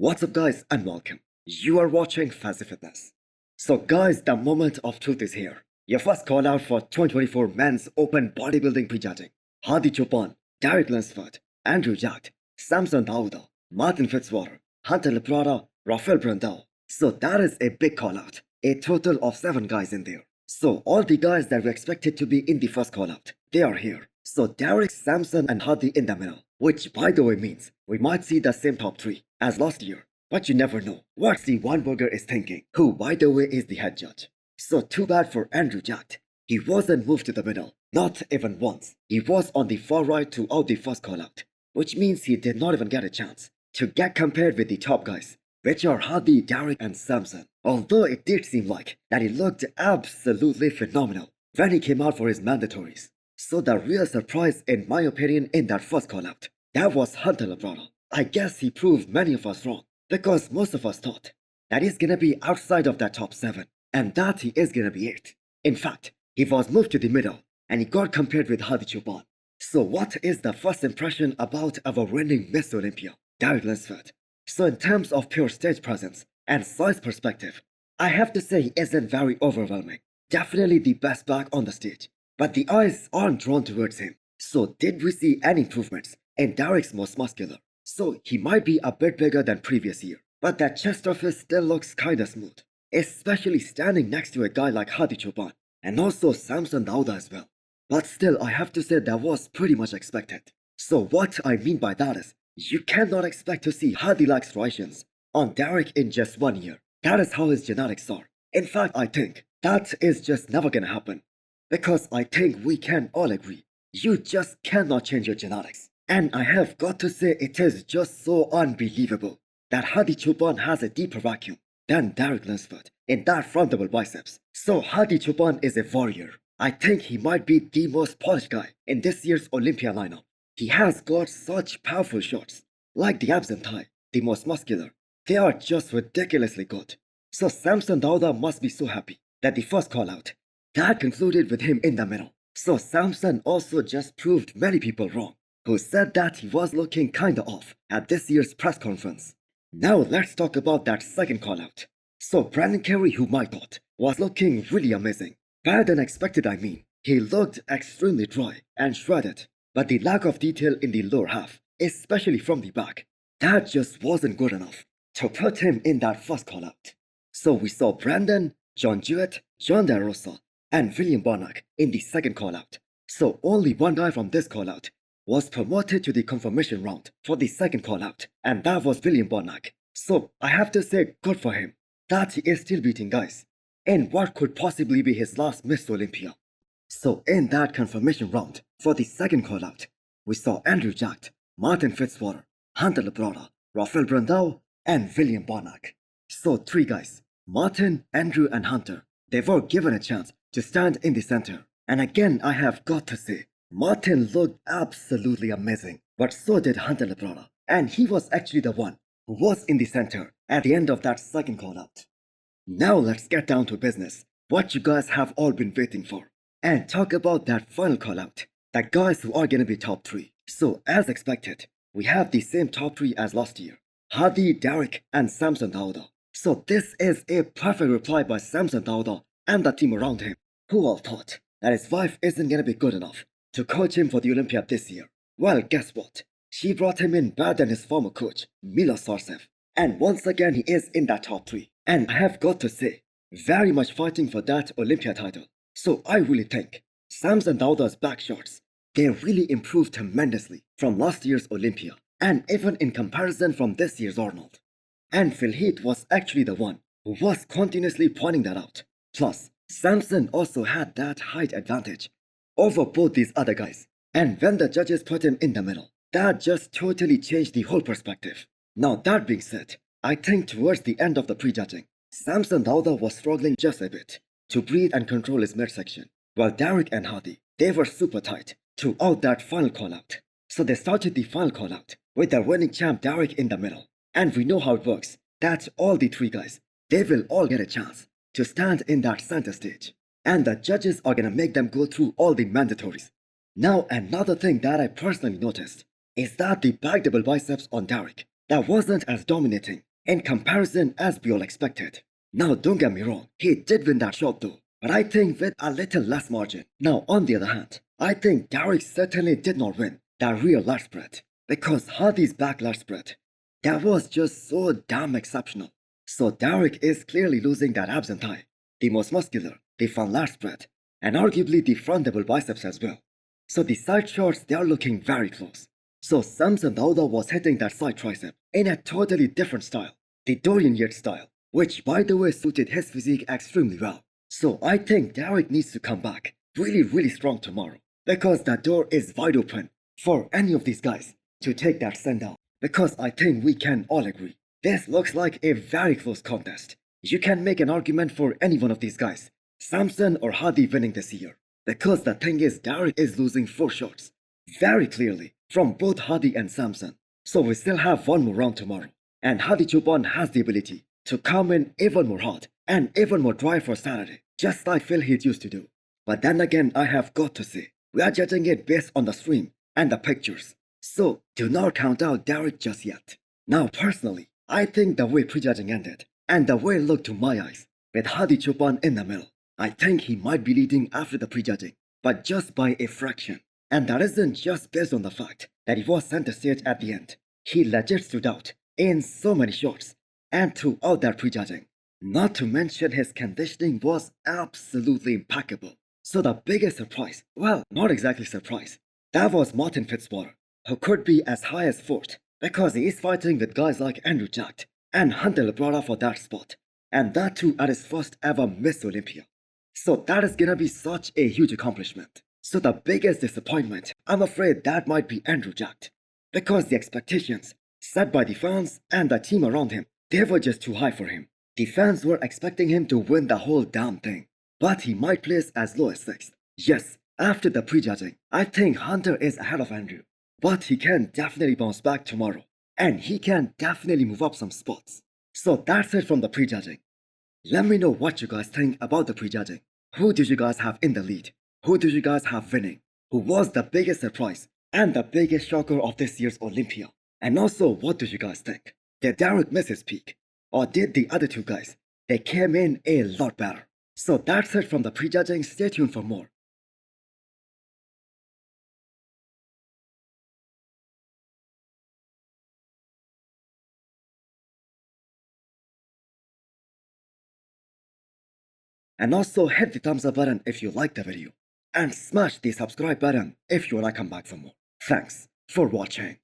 What's up guys and welcome. You are watching Fazi Fitness. So guys, the moment of truth is here. Your first call out for 2024 men's open bodybuilding prejudging. Hadi Chopin, Dereklford, Andrew Jack, Samson Dauda, Martin Fitzwater, Hunter Laprada, Rafael Brandao. So that is a big call out. A total of 7 guys in there. So all the guys that were expected to be in the first call out, they are here. So Derek, Samson and Hadi in the middle. Which by the way means we might see the same top 3 as last year. But you never know what the one burger is thinking, who by the way is the head judge. So too bad for Andrew Jack. He wasn't moved to the middle, not even once. He was on the far right throughout the first call out, which means he did not even get a chance to get compared with the top guys, which are Hadi, Derek and Samson. Although it did seem like that he looked absolutely phenomenal when he came out for his mandatories. So the real surprise in my opinion in that first call out, that was Hunter Laprada. I guess he proved many of us wrong, because most of us thought that he's gonna be outside of that top 7 and that he is gonna be 8. In fact, he was moved to the middle and he got compared with Hadi Chopin. So what is the first impression about our reigning Miss Olympia, Dereklford? So in terms of pure stage presence and size perspective, I have to say he isn't very overwhelming. Definitely the best back on the stage, but the eyes aren't drawn towards him. So did we see any improvements in Derek's most muscular? So he might be a bit bigger than previous year, but that chest of his still looks kinda smooth, especially standing next to a guy like Hadi Chopin and also Samson Dauda as well. But still I have to say that was pretty much expected. So what I mean by that is, you cannot expect to see Hadi-like striations on Derek in just 1 year. That is how his genetics are. In fact, I think that is just never gonna happen. Because I think we can all agree, you just cannot change your genetics. And I have got to say it is just so unbelievable that Hadi Chopin has a deeper vacuum than Dereklford in that front double biceps. So Hadi Chopin is a warrior. I think he might be the most polished guy in this year's Olympia lineup. He has got such powerful shots, like the abs and thigh, the most muscular. They are just ridiculously good. So Samson Dauda must be so happy that the first call out, that concluded with him in the middle. So Samson also just proved many people wrong, who said that he was looking kinda off at this year's press conference. Now let's talk about that second call out. So Brandon Carey, whom I thought was looking really amazing, better than expected I mean. He looked extremely dry and shredded, but the lack of detail in the lower half, especially from the back, that just wasn't good enough to put him in that first call out. So we saw Brandon, John Jewett, John De Rosa, and William Barnack in the second call out. So only one guy from this call out was promoted to the confirmation round for the second call out, and that was William Barnack. So I have to say good for him that he is still beating guys in what could possibly be his last Miss Olympia. So in that confirmation round for the second call out, we saw Andrew Jack, Martin Fitzwater, Hunter Laprada, Rafael Brandao and William Barnack. So 3 guys, Martin, Andrew and Hunter, they were given a chance to stand in the center. And again I have got to say, Martin looked absolutely amazing, but so did Hunter Laprada, and he was actually the one who was in the center at the end of that second call out. Now let's get down to business, what you guys have all been waiting for, and talk about that final call out, the guys who are gonna be top 3. So as expected, we have the same top 3 as last year, Hadi, Derek and Samson Dauda. So this is a perfect reply by Samson Dauda and the team around him, who all thought that his wife isn't gonna be good enough to coach him for the Olympia this year. Well, guess what? She brought him in better than his former coach, Mila Sarcev. And once again he is in that top 3. And I have got to say, very much fighting for that Olympia title. So I really think Samson Dauda's back shots, they really improved tremendously from last year's Olympia, and even in comparison from this year's Arnold. And Phil Heath was actually the one who was continuously pointing that out. Plus, Samson also had that height advantage over both these other guys. And when the judges put him in the middle, that just totally changed the whole perspective. Now that being said, I think towards the end of the prejudging, Samson Dauda was struggling just a bit to breathe and control his midsection, while Derek and Hadi, they were super tight throughout that final call out. So they started the final call out with the reigning champ Derek in the middle. And we know how it works, that all the 3 guys, they will all get a chance to stand in that center stage. And the judges are gonna make them go through all the mandatories. Now another thing that I personally noticed is that the back double biceps on Derek, that wasn't as dominating in comparison as we all expected. Now don't get me wrong, he did win that shot though, but I think with a little less margin. Now on the other hand, I think Derek certainly did not win that real lat spread, because Hardy's back lat spread, that was just so damn exceptional. So Derek is clearly losing that abs and thigh, the most muscular, the fun lat spread, and arguably the front double biceps as well. So the side shots, they are looking very close. So Samson Dauda was hitting that side tricep in a totally different style, the Dorian Yates style, which by the way suited his physique extremely well. So I think Derek needs to come back really strong tomorrow, because that door is wide open for any of these guys to take that send down. Because I think we can all agree, this looks like a very close contest. You can make an argument for any one of these guys, Samson or Hardy, winning this year. Because the thing is, Derek is losing 4 shots very clearly from both Hardy and Samson. So we still have one more round tomorrow, and Hardy Chopin has the ability to come in even more hot and even more dry for Saturday, just like Phil Heath used to do. But then again, I have got to say, we are judging it based on the stream and the pictures. So do not count out Derek just yet. Now personally, I think the way prejudging ended, and the way it looked to my eyes, with Hardy Chopin in the middle, I think he might be leading after the prejudging, but just by a fraction. And that isn't just based on the fact that he was center stage at the end. He legit stood out in so many shots and throughout that prejudging. Not to mention his conditioning was absolutely impeccable. So the biggest surprise, well, not exactly surprise, that was Martin Fitzwater, who could be as high as 4th, because he is fighting with guys like Andrew Jack and Hunter Labrada for that spot, and that too at his first ever Miss Olympia. So that is gonna be such a huge accomplishment. So the biggest disappointment, I'm afraid that might be Andrew Jack, because the expectations set by the fans and the team around him, they were just too high for him. The fans were expecting him to win the whole damn thing, but he might place as low as 6th. Yes, after the prejudging, I think Hunter is ahead of Andrew, but he can definitely bounce back tomorrow, and he can definitely move up some spots. So that's it from the prejudging. Let me know what you guys think about the prejudging. Who do you guys have in the lead? Who do you guys have winning? Who was the biggest surprise and the biggest shocker of this year's Olympia? And also, what do you guys think? Did Derek miss his peak? Or did the other 2 guys, they came in a lot better? So that's it from the prejudging. Stay tuned for more. And also hit the thumbs up button if you liked the video. And smash the subscribe button if you wanna come back for more. Thanks for watching.